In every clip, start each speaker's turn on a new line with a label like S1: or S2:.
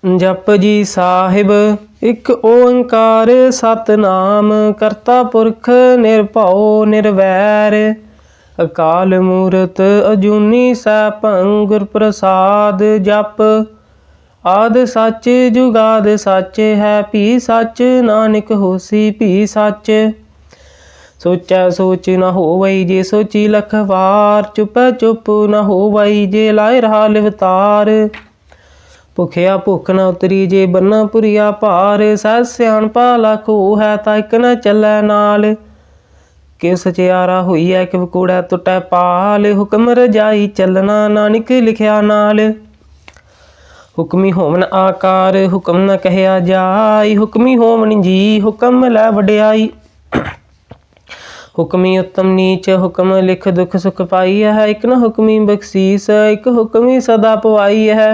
S1: जप जी साहिब एक ओंकार सतनाम करता पुरख निरभउ निर्वैर अकाल मूरत अजूनी सैभं गुर प्रसाद जप आद सच जुगाद सच है भी सच नानक होसी भी सच सोचै सोच न होवई जे सोची लख वार चुपै चुप न होवई जे लाए रहा लिवतार भुखिया भुख न उतरी जे बन्ना पुरिया भार सह सियाणपा लख हो है ता इक न चलै नाल कि सचियारा होईऐ कि कूड़ै टुटै पाल हुक्म रजाई चलना नानक लिखिया नाल हुक्मी होवन आकार हुक्म न कहया जाई हुक्मी होवन जी हुक्म लै वड्याई हुक्मी उत्तम नीच हुक्म लिख दुख सुख पाई है एक न हुक्मी बख्शीस एक हुक्मी सदा पवाई है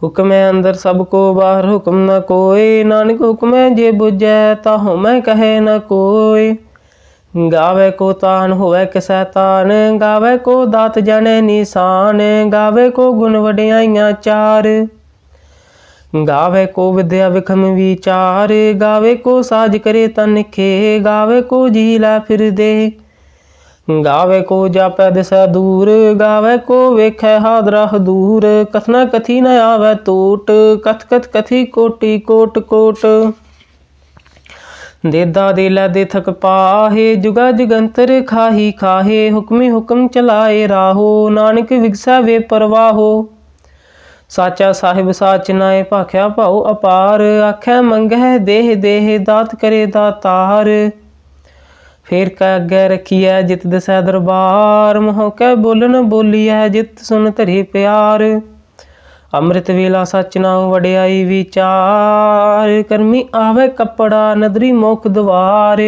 S1: हुक्म अंदर सबको बाहर हुक्म न कोय नानक हुक्म जे बुझै ता होमै कहे न कोय गावे को तान होवे किसै तान गावे को दात जाने निशान गावे को गुण वड्याइयां चार गावे को विद्या विखम विचार गावे को साज करे तन खे गावे को जी लै फिर दे गावे को जापै दिसै दूर गावे को वेखै हादरा दूर कथना कथी न आवे टोट कथ कथ कथी कोटि कोट कोट देदा दे लै दे थक पाहे जुगा जुगंतर खाही खाहे हुक्मी हुक्म चलाए राहो नानक विगसै वे परवाहो साचा साहिब साच नाए भाख्या भाऊ अपार आखै मंगै देह देह दात करे दातार फेर कै अगे रखिए जित दसै दरबार मोह कै बोलन बोलिए जित सुन धरे प्यार अमृत वेला सच नाम वड्याई विचार करमी आवे कपड़ा नदरी मोख द्वार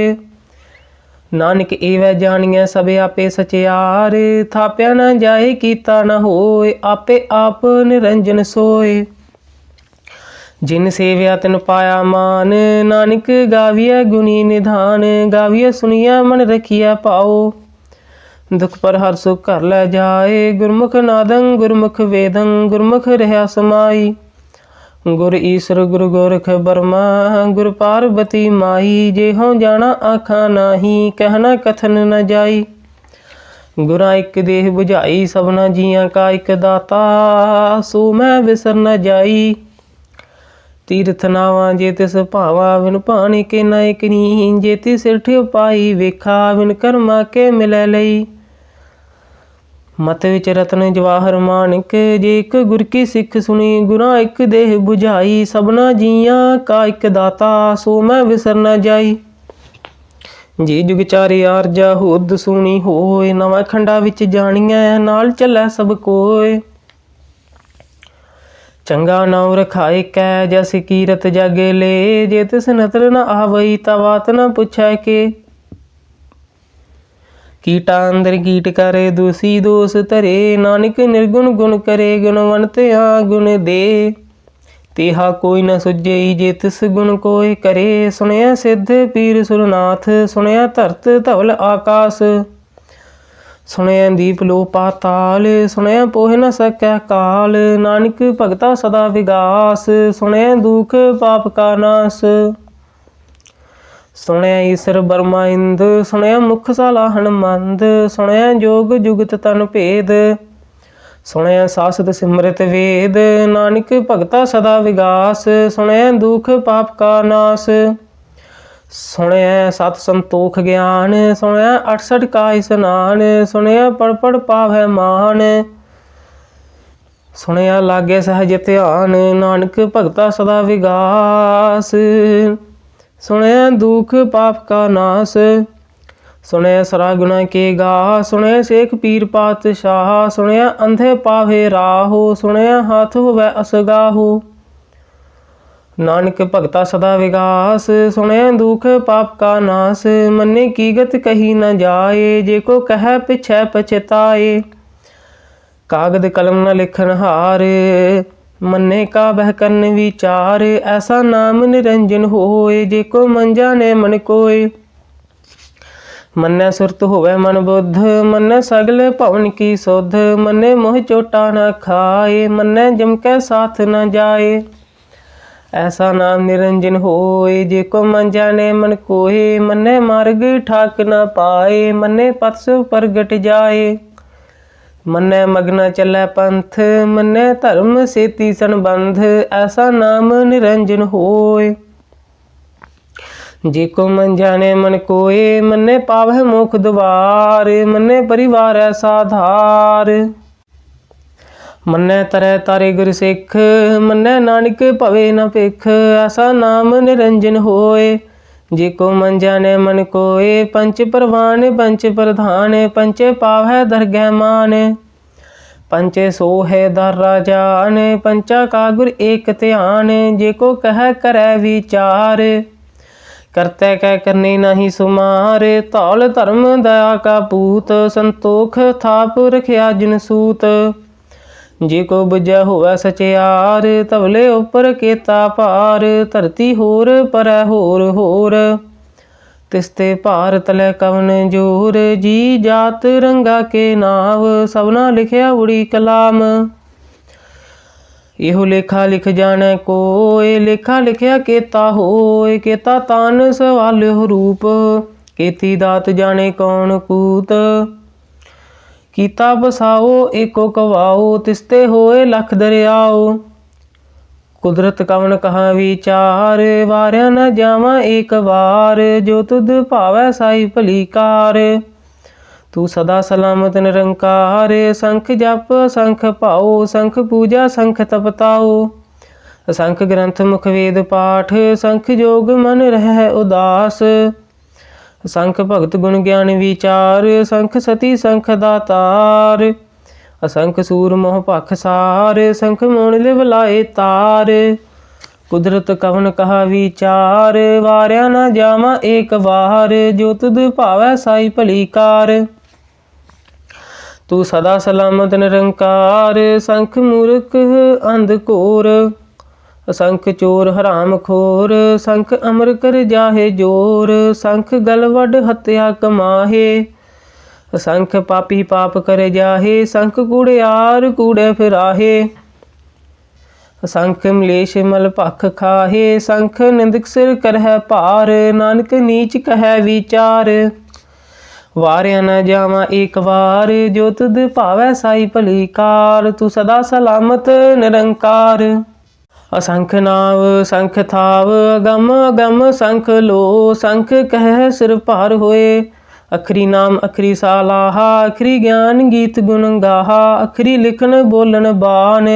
S1: नानक एवै जानिए सब आपे सचियार थाप्या न जाए कीता न होए आपे आप निरंजन सोए जिन सेव्या तिन पाया मान नानक गाविया गुणी निधान गाविया सुनिया मन रखिया पाओ दुख पर हर सुख घर लै जाए गुरमुख नादं गुरमुख वेदं गुरमुख रहा समाई गुर ईश्वर गुरु गोरख बर्मा गुर पार्वती माई जे हों जाना आखा नाही कहना कथन न जाई गुरा एक देह बुझाई सबना जियां का एक दाता सो मैं विसर न जाई तीर्थ नावा जे तिस भावा बिन भाने के नायक नी जे तिस सिरठ पाई वेखा बिन कर्मा के मिलै लई मत विच रतन जवाहर माणिक जे एक गुर की सिख सुनी गुरा एक देह बुझाई सबना जियां का एक दाता सो मैं विसर न जाई जी जुग चारे आरजा होद सुनी होए नवा खंडा विच जानिए नाल चलै सब कोय चंगा नाम रखाए कै जैसे कीरत जग ले जे तिस नतर न आवई ता बात न पुछै के कीटा अंदर कीट करे दूसी दोष धरे नानक निर्गुण गुण करे गुणवंत गुण दे तेहा कोई न सुझई जे तिस गुण कोय करे सुनया सिद्ध पीर सुरनाथ सुनया धरत धवल आकाश सुनया दीप लो पाताल सुनया पोह न सकै काल नानक भगता सदा विगास सुनया दुख पाप का नाश सुनया ईश्वर बर्मा इंद सुनया मुख सालाहन मंद सुनया जोग जुगत तन भेद सुनया सासत सिमरत वेद नानक भगता सदा विगास सुनया दुख पाप का नाश सुनया सत संतोख ज्ञान सुनया 68 का स्नान सुनया पढ़ पढ़ पावै मान सुनया लागे सहज ध्यान नानक भगता सदा विगास सुनया दुख पाप का नाश सुनया सरा गुना के गा सुनया शेख पीर पातशाह सुनया अंधे पावे राहो सुनया हाथ होवै असगाहो नानक भगता सदा विगास सुनया दुख पाप का नाश मन्ने की गत कही न जाए जे को कह पिछै पछताए कागद कलम न लिखन हार मन्ने का बह करन विचार ऐसा नाम निरंजन होए जे को मन जाने मन कोय मन्ने सुरत होवे मन बुद्ध मन्ने सगल भवन की सुध मन्ने मोह चोटा न खाए मन्ने जम के साथ न जाए। ऐसा नाम निरंजन होए, जेको मन जाने मन कोहे। मन्ने मार्ग ठाक न पाए, मन्ने पथ प्रगट जाए। मन्ने मग्न चलै पंथ, मन्ने धर्म सेती संबंध। ऐसा नाम निरंजन होए, जेको मन जाने मन कोए। मन्ने पावै मोख द्वार, मन्ने परिवार साधार। मन्ने तरह तारे गुर सिख, मन्ने नानक भवे न भिख। ऐसा नाम निरंजन होए, जेको मन जाने मन कोए। पंच परवान पंच प्रधान, पंचे पावै दरगह मान। पंचे सो है दर जान, पंचा का गुर एक ध्यान। जेको कह करै विचार, करते कह करने नहीं सुमार। धौल धर्म दया का पूत, संतोख थाप रखिया जिन सूत। जेको बुझै होवै सचियार, तवले उपर केता पार। धरती होर परै होर होर, तिसते भार तलै कवन जोर। जी जात रंगा के नाव, सबना लिखिया उड़ी कलाम। एहो लेखा लिख जाने कोय, लेखा लिखिया केता होय। केता तान सवाल्यो रूप, केती दात जाने कौन कूत। कीता बसाओ एको कवाओ, तिसते होए लख दरियाओ। कुदरत कवन कहाँ विचार, वार्या न जावा एक बार। जो तुध भावै साई भली कार, तू सदा सलामत निरंकार। संख जप संख पाओ, संख पूजा संख तपताओ। असंख ग्रंथ मुख वेद पाठ, संख जोग मन रह उदास। संख भगत गुण ज्ञान विचार, संख सती संख दातार। असंख सूर मोह पख सार, संख मोण लिव लाए तार। कुदरत कवन कहा विचार, वार्या न जावा एक बार। जो तुध भावै साई भली कार, तू सदा सलामत निरंकार। संख मूर्ख अंध घोर, असंख चोर हराम खोर। संख अमर कर जाहे जोर, संख गल वड हत्या कमाहे। असंख पापी पाप कर जाहे, संख कूड़ियार कूड़े फिराहे। असंख मलेश मल भख खाहे, संख निंदक सिर करह भार। नानक नीच कह विचार, वार्या न जावा एक बार। जो तुध भावै साई भली कार, तू सदा सलामत निरंकार। असंख नाव संख थाव, अगम अगम संख लो। संख कह सिर भार होए, अखरी नाम अखरी सालाहा। अखरी ज्ञान गीत गुण गाहा, अखरी लिखन बोलन बान।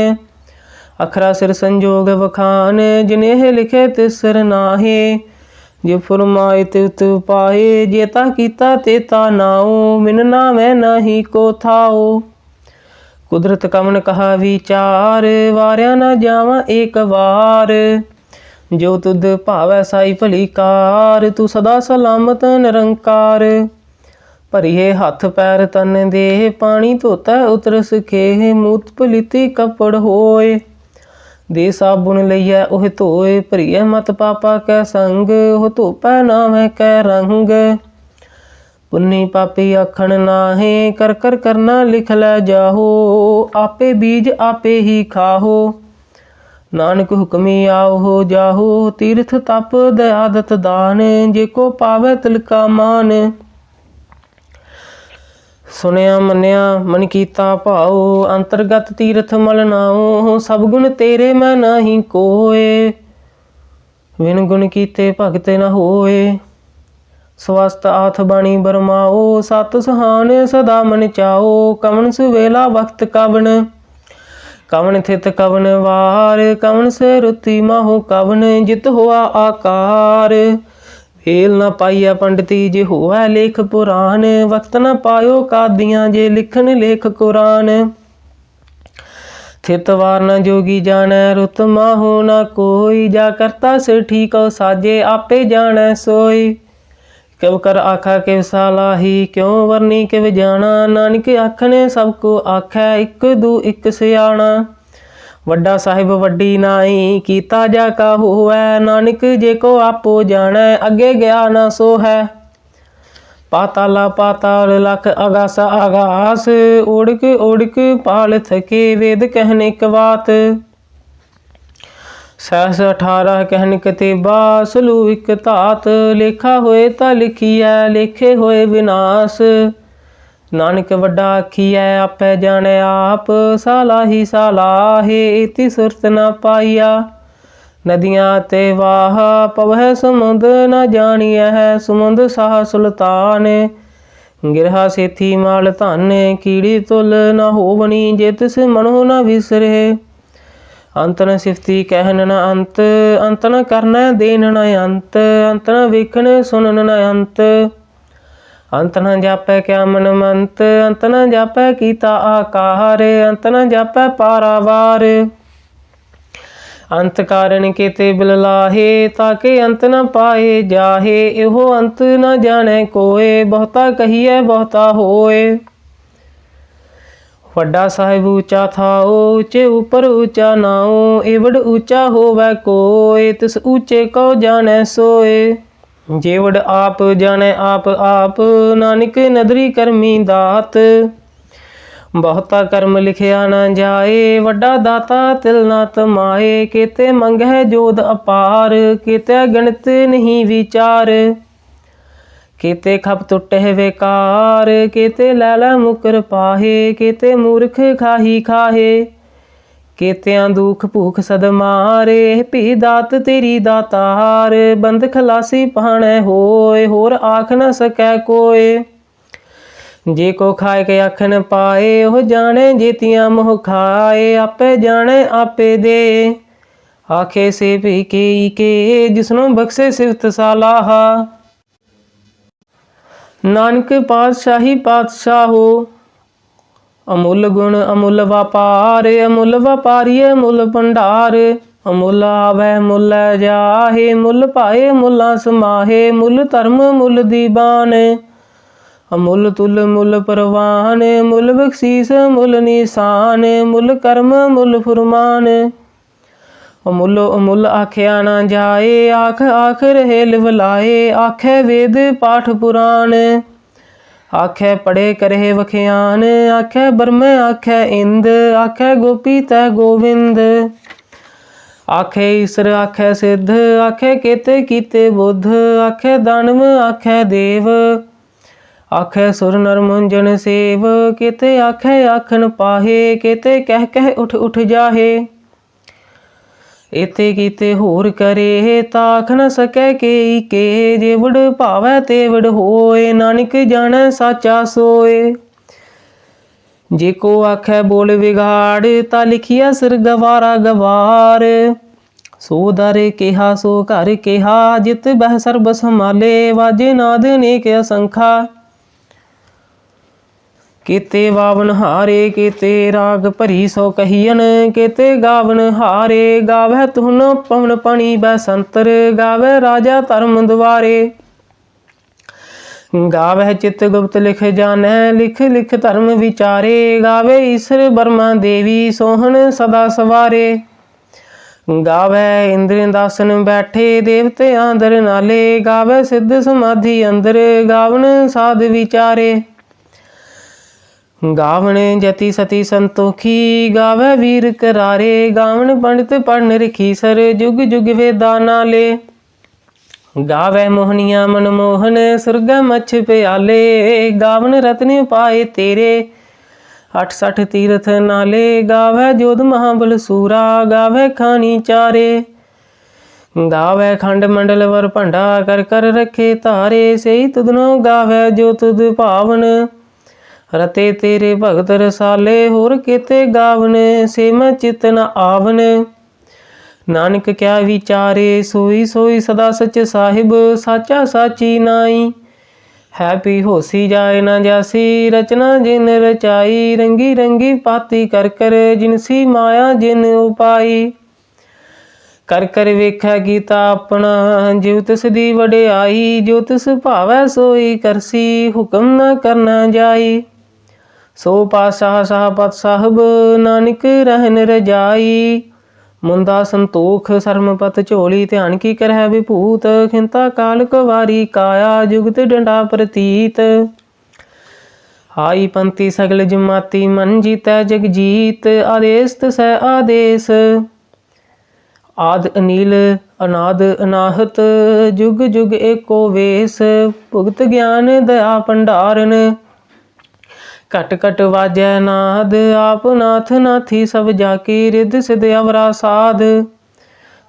S1: अखरा सिर संजोग वखान, जिनेह लिखे तिस सिर नाहे। जे फुरमाए तित पाए, जेता कीता तेता नाओ। मिन नामै नाही को थाओ, कुदरत कवन कहा विचार। वार्या न जावा एक बार, जो तुध भावै साई भली कार। तू सदा सलामत निरंकार। भरिए हथ पैर तन दे, पानी धोता उतर सखे। मूत पलीती कपड़ होए, दे साबुन लइयै ओह धोए। भरिए मत पापा कै संग, ओह धोपै नावै कै रंग। पुन्नी पापी आखण नाहे, कर कर करना लिख लै जाहो। आपे बीज आपे ही खाहो, नानक हुक्मी आओ हो जाहो। तीर्थ तप दयादत दान, जेको पावै तिलका मान। सुनिया मन्निया मन कीता भाओ, अंतरगत तीर्थ मल नाओ। सब गुण तेरे मैं नाही कोय, बिन गुण कीते भगत न होए। स्वस्थ आथ बाणी बरमाओ, सत सुहान सदा मन चाओ। कवन सुवेला वक्त कवन, कवन थित कवन वार। कवन से रुति माहो कवन, जित होआ आकार। वेल न पाइया पंडिती जे होवै लेख पुराण। वक्त न पायो कादियाँ जे लिखन लेख कुरान। थित वार न जोगी जानै, रुत माहो न कोई। जा करता सिर ठीक साजे, आपे जानै सोई। किव कर आखा किव सालाही, क्यों वरनी किव जाना। नानक आखने सबको आखै, इक दू इक सियाणा। वड्डा साहिब वड्डी नाई, कीता जा का होवै। नानक जे को आपो जानै, अगे गया ना सो है। पाताला पाताल लख आगासा आगास। ओढ़क ओढ़क पाल थके, वेद कहने क बात। सहस 18 कहन कतेबा सलू इक धात। लेखा होए ता लिखिए लेखे होए विनाश। नानक वड्डा आखिए आपै जाने आप। सालाही सालाहे इति सुरत न पाइया। नदियाँ ते वाह पवह समुंद न जानिए। समुंद साह सुल्तान गिरहा सेथी माल धन। कीड़ी तुल न होवनी जे तिस मनो न विसरे। अंत न सिफती कहन न अंत। अंत न करन देन न अंत। अंत न वेखन सुनन न अंत। अंत न जापै क्या मन मंत। अंत न जापै कीता आकार। अंत न जापै पारावार। अंत कारण केते बिललाहे ताके अंत न पाए जाहे। एहो अंत न जाने कोय बहुता कहिए बहुता होए। वड्डा साहिब ऊंचा थाओ ऊंचे ऊपर ऊंचा नाओ। एवड ऊंचा होवै कोय तिस ऊंचे को जाने सोए। जेवड आप जाने आप आप नानक नदरी करमी दात। बहुता कर्म लिखिया न जाए वड्डा दाता तिल ना तमाए। केते मंगह जोध अपार केते गणित नहीं विचार। केते खप टुटह बेकार केते लैला मुकर पाहे। केते मूर्ख खाही खाहे केतियां दुख भूख सद मारे। भी दात तेरी दातार बंद खलासी पाणै होए। होर आख न सकै कोय। जे को खाए के आख न पाए ओह जाने जेतियां मोह खाए। आपे जाने आपे दे आखे से भी के जिसनों बख्शे सिफत सालाहा। नानक पातशाही पातशाहो अमुल गुण अमुल व्यापार। अमुल व्यापारी अमुल भंडार। अमुल आवे मुल जाहे मुल पाए मुला समाहे। मुल धर्म मुल दीवान अमुल तुल मुल परवान। मुल बख्शीस मुल निशान मुल कर्म मुल फुरमान। अमुल अमुल आख्या न जाए आख आख रहे लिवलाए। आखे वेद पाठ पुराण आखे पढ़े करे वख्यान। आखे ब्रह्म आखे इंद आखे गोपी तै गोविंद। आखे ईश्वर आखे सिद्ध आखे केते कीते बुद्ध। आखे दानव आखे देव आखे सुर नर मुंजन सेव। केते आखे आखन पाहे केते कह कह उठ उठ जाहे। एते कीते होर करे ताख न सकै के। जेवड भावै तेवड होए नानक जाने साचा सोए। जेको आखै बोल विगाड़ ता लिखिया सिर गवारा गवार। सो दर केहा सो घर केहा जित बह सर्ब संभाले। वाजे नाद नेक असंखा केते वावन हारे। केते राग भरी सो कहियन केते गावन हारे। गावै तुहनो पवन पानी बसंतर गावै राजा धर्म द्वारे। गावै चित गुप्त लिख जानै लिख लिख धर्म विचारे। गावै ईश्वर ब्रह्मा देवी सोहन सदा सवारे। गावै इंद्र दासन बैठे देवते आंदर नाले। गावै सिद्ध समाधि अंदर गावन साध विचारे। गावन जति सती संतोखी गावै वीर करारे। गावन पंडित पढ़न रखीसर जुग जुग वेदा नाले। गावै मोहनिया मनमोहन सुरगा मछ प्याले। गावन रत्न पाए तेरे 68 तीर्थ नाले। गावै जोध महाबल सूरा गावै खानी चारे। गावै खंड मंडल वर भंडा कर कर रखे तारे। सही तुदनो गावै जो तुद पावन रते तेरे भगत रसाले। होर केते गावन से मैं चित न आवन। नानक क्या विचारे सोई सोई सदा सच साहिब। साचा साची नाई है पी होसी जाए न जासी। रचना जिन रचाई रंगी रंगी पाती कर कर। जिनसी माया जिन उपाई कर कर वेखै गीता अपना। जिव तिस दी वडियाई जो तिस भावै सोई करसी। हुक्म न करना जाई सो पातशाह साह पत साहब नानक रहन रजाई। मुंदा संतोख सरमपत झोली ध्यान की करह विभूत। खिंता काल कवारी काया जुगत डंडा प्रतीत। आई पंक्ति सगल जमाती मन जीतै जग जीत। आदेश तसै आदेश आद अनील अनाद अनाहत जुग जुग एको वेस भुगत ज्ञान दया भंडारन घट घट वाजै नाद आप नाथ नाथी सब जाकी रिद्ध सिद्ध अवरा साध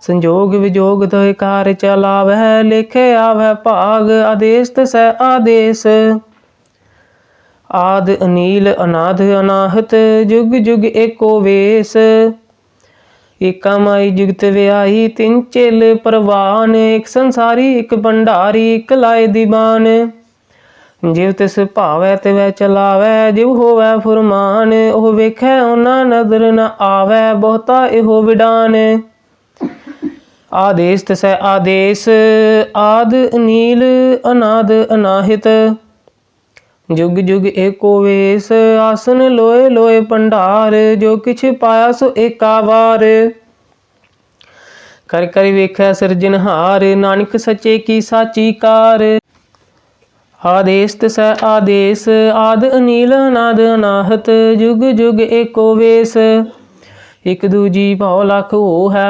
S1: संजोग विजोग तोय कार चलावै लेखे आवै भाग आदेश तसै आदेश आद अनील अनाद अनाहत जुग जुग एको वेस एका माई जुगत व्याही तिन चेल परवान एक संसारी एक भंडारी एक लाए दीवान जिव तिस भावै तिवै चलावै जिव होवै फुरमान ओह वेखै ओना नदर न आवै बहुता एहो विडान आदेश तसै आदेश आद अनील अनाद अनाहित जुग जुग एको वेस आसन लोए लोए भंडार जो किछ पाया सो एका वार कर कर वेखै सिरजनहार नानक सच्चे की साची कार आदेश तसै आदेश आद अनील अनाद अनाहत जुग जुग एको वेस एक दूजी भौ लख हो है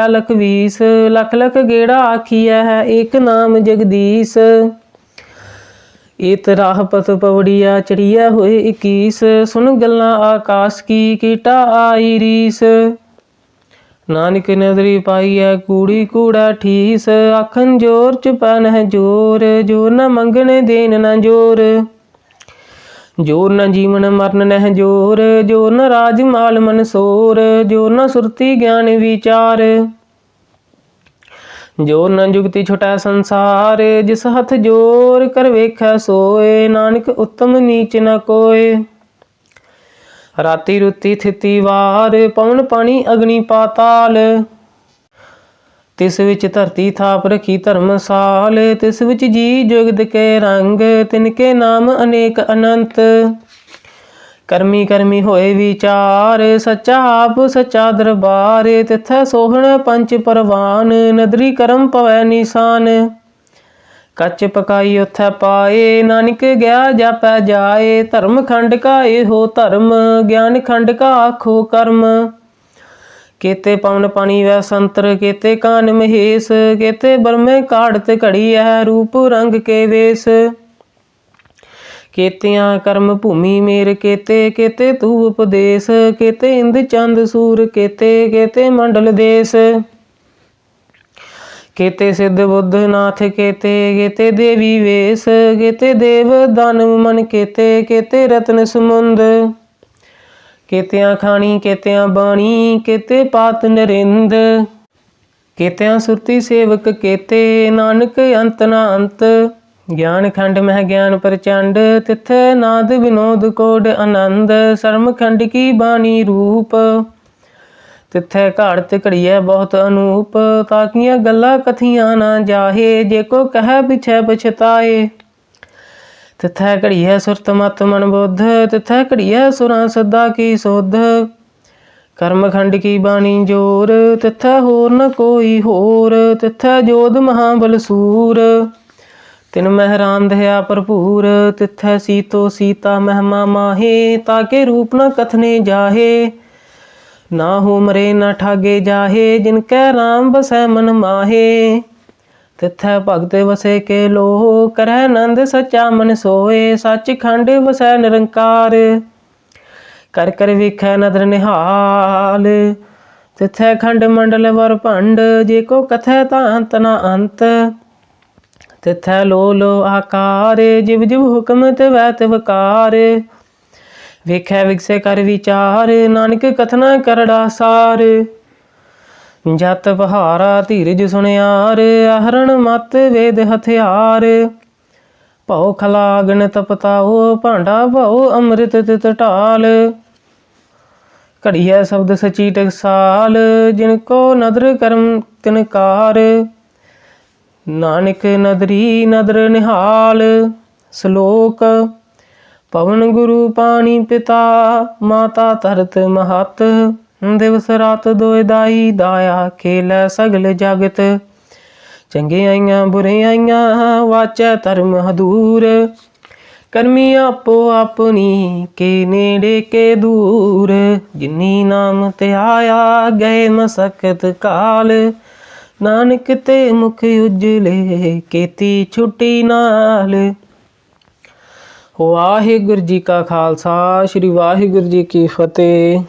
S1: लख बीस लख लख गेड़ा आखिया है एक नाम जगदीश इत राह पत पवड़िया चढ़िया होए 21 सुन गल्ला आकाश की कीटा आई रीस नानक नदरी पाई है कूड़ी कूड़ा ठीस आखन जोर चुपा न जोर जोर न मंगने देन न जोर जोर न जीवन मरण नह जोर जोर न राज माल मन सोर जोर न सुरती ज्ञान विचार जोर न जुगति छुटै संसार जिस हथ जोर कर वेखै सोए नानक उत्तम नीच न कोय राती रुती थिति वार पवन पानी अग्नि पाताल तिस विच धरती थाप रखी धर्मसाल तिस विच जी जुगत के रंग तिनके नाम अनेक अनंत करमी करमी होए विचार सच्चा आप सच्चा दरबार तिथै सोहण पंच परवान नदरी करम पवै निशान कच पकाई उथै पाए नानक गया जापै जाए धर्म खंड का एहो धर्म ज्ञान खंड का आखो कर्म केते पवन पानी वै संतर केते कान महेश केते बरमे काढ़त घड़ी है रूप रंग के वेश केतियां कर्म भूमि मेर केते केते तू उपदेश केते इंद चंद सूर केते केते मंडल देश केते सिद्ध बुद्ध नाथ केते केते देवी वेश केते देव दानव मन केते केते रत्न समुंद केतियां खानी केतियां बाणी केते पात नरिंद केतियां सुरती सेवक केते नानक अंत ना अंत ज्ञान खंड मह ज्ञान प्रचंड तिथै नाद विनोद कोड आनंद शर्म खंड की बाणी रूप तिथै घाड़त घड़िया बहुत अनूप ताकिया गल्ला कथियां ना जाहे जेको कह पिछै पछताए तिथै घड़िया सुरत मत मन बुद्ध तिथै घड़िया सुरां सदा की सुध कर्म खंड की बाणी जोर तिथै होर न कोई होर तिथै जोध महाबल सूर तिन मह राम दया भरपूर तिथै सीतो सीता महिमा माहे ताके रूप न कथने जाहे ना हो मरे न ठागे जाहे जिनकै राम बसै मन माहे तिथै भगत वसे के लोह करै नंद सच्चा मन सोए सच खंड वसै निरंकार कर कर वेखै नदर निहाल तिथै खंड मंडल वर भंड जेको कथै तां अंत ना अंत तिथै लो लो आकार जिव जिव हुक्म तिवै तिवकार वेखै विगसे कर विचार नानक कथना करड़ा सार जत बहारा धीरज सुनियार आहरण मत वेद हथियार भौ खलागन तपताओ भांडा भौ अमृत तित ढाल घड़िया शब्द सची टकसाल जिनको नदर करम तिनकार नानक नदरी नदर निहाल श्लोक पवन गुरु पानी पिता माता धरत महत दिवस रात दोए दाई दाया खेलै सगल जगत चंगे आइयां बुरे आइयां वाचै धर्म हदूर ਕਰਮੀ ਆਪੋ ਆਪਣੀ ਕੇ ਨੇੜੇ ਕੇ ਦੂਰ, ਜਿਨੀ ਨਾਮ ਧਿਆਇਆ ਗਏ ਮਸਕਤ ਕਾਲ, ਨਾਨਕ ਤੇ ਮੁਖ ਉਜਲੇ ਕੀਤੀ ਛੁੱਟੀ ਨਾਲ। ਵਾਹਿਗੁਰੂ ਜੀ ਕਾ ਖਾਲਸਾ, ਸ੍ਰੀ ਵਾਹਿਗੁਰੂ ਜੀ ਕੀ ਫਤਿਹ।